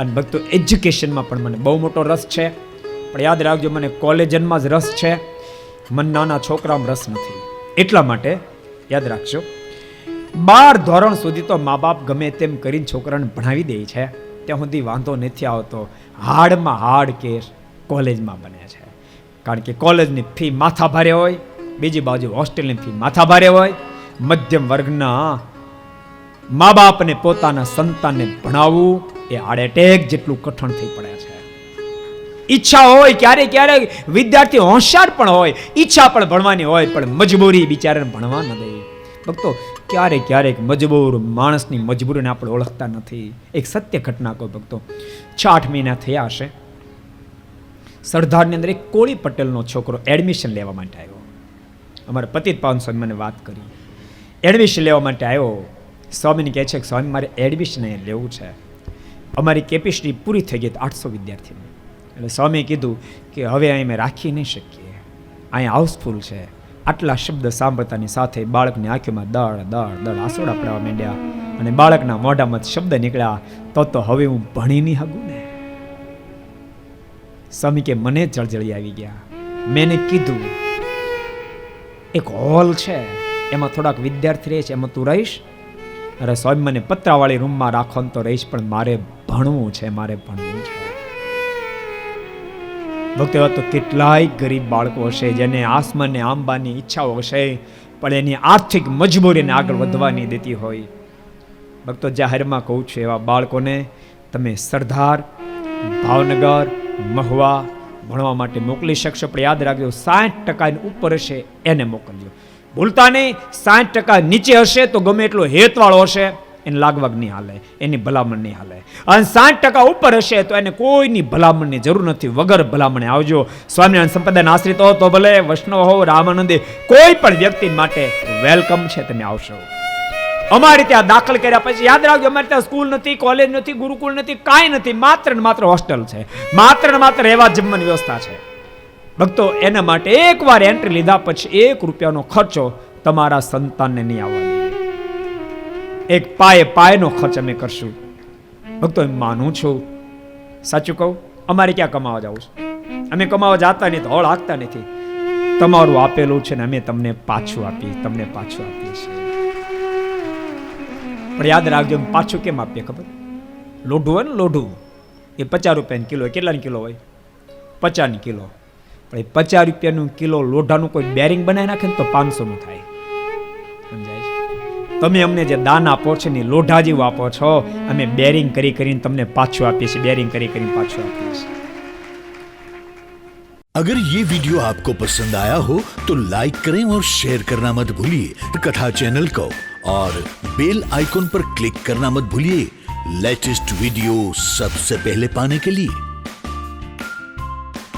અને ભક્તો એજ્યુકેશનમાં પણ મને બહુ મોટો રસ છે, પણ યાદ રાખજો મને કોલેજમાં જ રસ છે, મને નાના છોકરામાં રસ નથી. એટલા માટે યાદ રાખજો 12 ધોરણ સુધી તો મા બાપ ગમે તેમ કરીને છોકરાને ભણાવી દે છે, ત્યાં સુધી વાંધો નથી આવતો. હાર્ડમાં હાર્ડ કેસ કોલેજમાં બને છે, કારણ કે કોલેજની ફી માથા ભારે હોય, બીજી બાજુ હોસ્ટેલની ફી માથા ભારે હોય. મધ્યમ વર્ગના મા બાપને પોતાના સંતાનને ભણાવવું એ હાર્ટ એટેક જેટલું કઠણ થઈ પડે છે. ઈચ્છા હોય ક્યારેક ક્યારેક વિદ્યાર્થી હોશિયાર પણ હોય, ઈચ્છા પણ ભણવાની હોય, પણ મજબૂરી બિચારાને ભણવા ન દે. ભક્તો ક્યારેક ક્યારેક મજબૂર માણસની મજબૂરીને આપણે ઓળખતા નથી. એક સત્ય ઘટના કહો ભક્તો, 6-8 મહિના થયા હશે, સરદારની અંદર એક કોળી પટેલનો છોકરો એડમિશન લેવા માટે આવ્યો. અમારા પતિત પાવન સ્વામી મને વાત કરી, એડમિશન લેવા માટે આવ્યો. સ્વામીને કહે છે કે સ્વામી મારે એડમિશન અહીંયા લેવું છે, અમારી કેપેસિટી પૂરી થઈ ગઈ 800 વિદ્યાર્થીની. એટલે સ્વામીએ કીધું કે હવે અહીં અમે રાખી નહીં શકીએ, અહીંયા હાઉસફુલ છે. આટલા શબ્દ સાંભળતાની સાથે બાળકની આંખોમાં દળ દળ દળ આંસુડા પડવા માંડ્યા અને બાળકના મોઢામાં શબ્દ નીકળ્યા, તો હવે હું ભણી નહીં શકું ને. સ્વામી કે મને જળજળી આવી ગયા. મેં કીધું એક હોલ છે, એમાં થોડાક વિદ્યાર્થી રહે છે, એમાં તું રહીશ? અરે સ્વામી મને પતરાવાળી રૂમમાં રાખો તો રહીશ, પણ મારે ભણવું છે, મારે ભણવું છે. ભક્તો એવા તો કેટલાય ગરીબ બાળકો હશે જેને આસમાને આંબાની ઈચ્છાઓ હશે, પણ એની આર્થિક મજબૂરીને આગળ વધવા નહીં દેતી હોય. ભક્તો જાહેરમાં કહું છું, એવા બાળકોને તમે સરદાર, ભાવનગર, મહુવા ભણવા માટે મોકલી શકશો, પણ યાદ રાખજો 60% ઉપર હશે એને મોકલજો. ભૂલતા નહીં, 60% નીચે હશે તો ગમે એટલો હેતવાળો હશે એને લાગવાગ નહીં હાલે, એની ભલામણ નહીં હાલે. અને 60% ઉપર હશે તો એને કોઈની ભલામણની જરૂર નથી, વગર ભલામણે આવજો. સ્વામિનારાયણ સંપ્રદાયના આશ્રિત હો તો ભલે, વૈષ્ણવ હો, રામાનંદી, કોઈ પણ વ્યક્તિ માટે વેલકમ છે, તમે આવશો. અમારે ત્યાં દાખલ કર્યા પછી યાદ રાખજો, અમારે ત્યાં સ્કૂલ નથી, કોલેજ નથી, ગુરુકુળ નથી, કાંઈ નથી, માત્ર ને માત્ર હોસ્ટેલ છે, માત્ર ને માત્ર રહેવા જમવાની વ્યવસ્થા છે. ભક્તો એના માટે એકવાર એન્ટ્રી લીધા પછી 1 રૂપિયાનો ખર્ચો તમારા સંતાનને નહીં આવવા દે. એક પાયનો ખર્ચ અમે કરશું. ભક્તો એમ માનું છું, સાચું કહું, અમારે ક્યાં કમાવા જવું છે? અમે કમાવા જતા નહીં, તો હોળ હાંકતા નથી. તમારું આપેલું છે ને અમે તમને પાછું આપીએ છીએ. પણ યાદ રાખજો, પાછું કેમ આપીએ ખબર? લોઢું હોય ને, લોઢું એ 50 રૂપિયાની કિલો. કેટલાની કિલો હોય? 50ની કિલો. પણ એ 50 રૂપિયાનું કિલો લોઢાનું કોઈ બેરિંગ બનાવી નાખે ને તો 500નું થાય. સમજાય છે? તમે અમને જે દાન આપો છો ને લોઢા જેવું આપો છો, અમે બેરિંગ કરીને તમને પાછું આપીએ છીએ, બેરિંગ કરીને પાછું આપીએ છીએ. अगर ये वीडियो आपको पसंद आया हो तो लाइक करें और शेयर करना मत भूलिए कथा चैनल को, और बेल आइकॉन पर क्लिक करना मत भूलिए लेटेस्ट वीडियो सबसे पहले पाने के लिए.